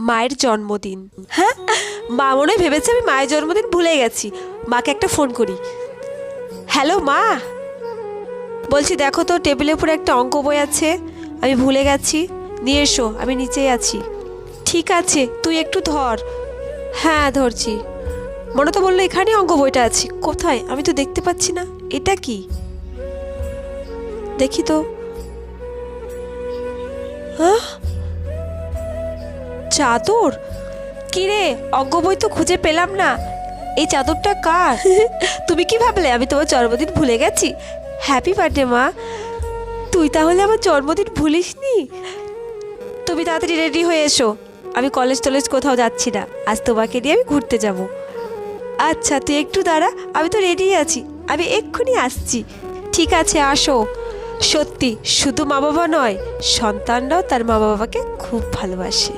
মায়ের জন্মদিন। হ্যাঁ, মা মনে হয় ভেবেছে আমি মায়ের জন্মদিন ভুলে গেছি। মাকে একটা ফোন করি। হ্যালো মা, বলছি দেখো তো টেবিলের উপরে একটা অঙ্ক বই আছে, আমি ভুলে গেছি, নিয়ে এসো, আমি নিচেই আছি। ঠিক আছে, তুই একটু ধর। হ্যাঁ ধরছি। মনে তো বললো এখানে অঙ্ক বইটা আছে, কোথায় আমি তো দেখতে পাচ্ছি না। এটা কি, দেখি তো। হ্যাঁ, চাদর? কিরে, অঙ্ক বই তো খুঁজে পেলাম না, এই চাদরটা কার? তুমি কি ভাবলে আমি তোমার জন্মদিন ভুলে গেছি? হ্যাপি বার্থডে মা। তুই তাহলে আমার জন্মদিন ভুলিসনি? তুমি তাড়াতাড়ি রেডি হয়ে এসো, আমি কলেজ টলেজ কোথাও যাচ্ছি না, আজ তোমাকে নিয়ে আমি ঘুরতে যাব। আচ্ছা তুই একটু দাঁড়া, আমি তো রেডি আছি, আমি এক্ষুনি আসছি। ঠিক আছে আসো। সত্যি শুধু মা বাবা নয়, সন্তানরাও তার মা বাবাকে খুব ভালোবাসে।